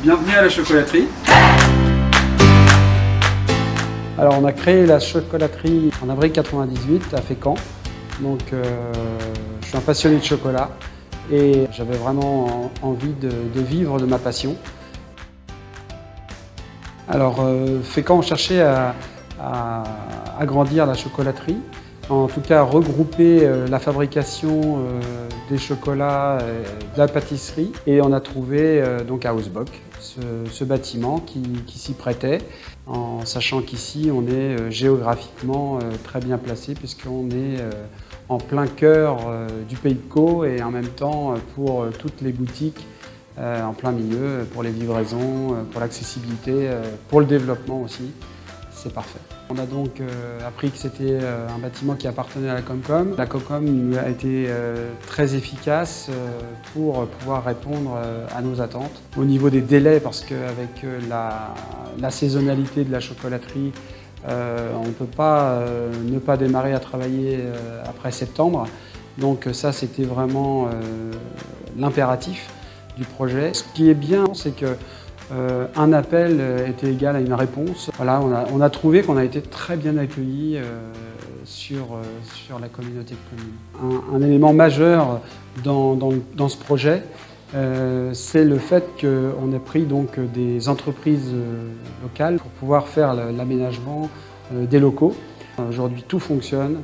Bienvenue à la chocolaterie. Alors on a créé la chocolaterie en avril 98 à Fécamp. Donc je suis un passionné de chocolat et j'avais vraiment envie de vivre de ma passion. Alors Fécamp, on cherchait à agrandir la chocolaterie, en tout cas regrouper la fabrication des chocolats, de la pâtisserie, et on a trouvé donc à Hausbock ce bâtiment qui s'y prêtait, en sachant qu'ici on est géographiquement très bien placé puisqu'on est en plein cœur du Pays de Caux et en même temps pour toutes les boutiques en plein milieu, pour les livraisons, pour l'accessibilité, pour le développement aussi. C'est parfait. On a donc appris que c'était un bâtiment qui appartenait à la Comcom. La Comcom a été très efficace pour pouvoir répondre à nos attentes. Au niveau des délais, parce qu'avec la saisonnalité de la chocolaterie, on ne peut pas ne pas démarrer à travailler après septembre. Donc ça, c'était vraiment l'impératif du projet. Ce qui est bien, c'est que un appel était égal à une réponse. Voilà, on a trouvé qu'on a été très bien accueillis sur la communauté de communes. Un élément majeur dans ce projet, c'est le fait qu'on ait pris donc des entreprises locales pour pouvoir faire l'aménagement des locaux. Aujourd'hui, tout fonctionne.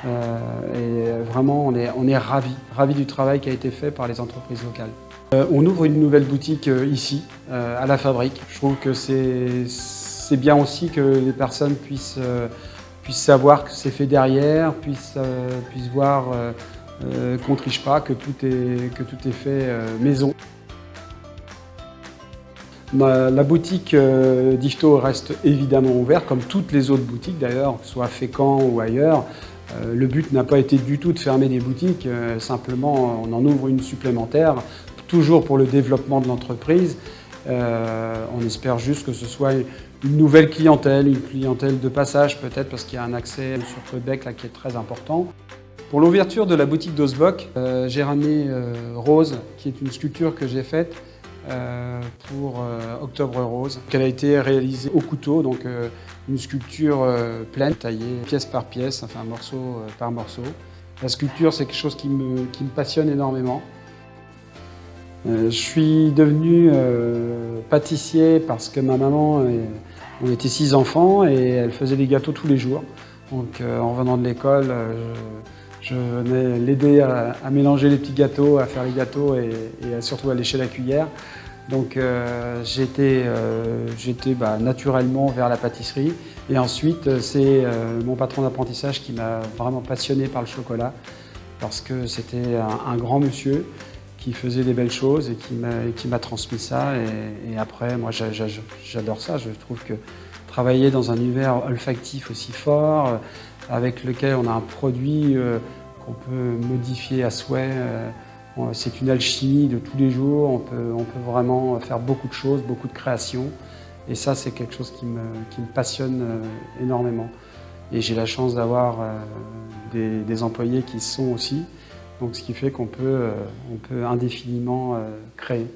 Et vraiment, on est ravis du travail qui a été fait par les entreprises locales. On ouvre une nouvelle boutique ici, à la fabrique. Je trouve que c'est bien aussi que les personnes puissent savoir que c'est fait derrière, puissent voir qu'on ne triche pas, que tout est fait maison. La boutique d'Yvetot reste évidemment ouverte, comme toutes les autres boutiques d'ailleurs, que ce soit à Fécamp ou ailleurs. Le but n'a pas été du tout de fermer des boutiques, simplement on en ouvre une supplémentaire, toujours pour le développement de l'entreprise. On espère juste que ce soit une nouvelle clientèle, une clientèle de passage peut-être, parce qu'il y a un accès sur Caudebec là, qui est très important. Pour l'ouverture de la boutique d'Hausbock, j'ai ramené Rose, qui est une sculpture que j'ai faite pour Octobre Rose. Elle a été réalisée au couteau, donc une sculpture pleine, taillée pièce par pièce, enfin morceau par morceau. La sculpture, c'est quelque chose qui me passionne énormément. Je suis devenu pâtissier parce que ma maman, on était 6 enfants et elle faisait des gâteaux tous les jours. Donc en revenant de l'école, je venais l'aider à mélanger les petits gâteaux, à faire les gâteaux et surtout à lécher la cuillère. Donc j'étais naturellement vers la pâtisserie. Et ensuite, c'est mon patron d'apprentissage qui m'a vraiment passionné par le chocolat parce que c'était un grand monsieur qui faisait des belles choses et qui m'a transmis ça. Et après, moi j'adore ça. Je trouve que travailler dans un univers olfactif aussi fort, avec lequel on a un produit qu'on peut modifier à souhait, c'est une alchimie de tous les jours. On peut vraiment faire beaucoup de choses, beaucoup de créations. Et ça, c'est quelque chose qui me passionne énormément. Et j'ai la chance d'avoir des employés qui sont aussi. Donc, ce qui fait qu'on peut indéfiniment créer.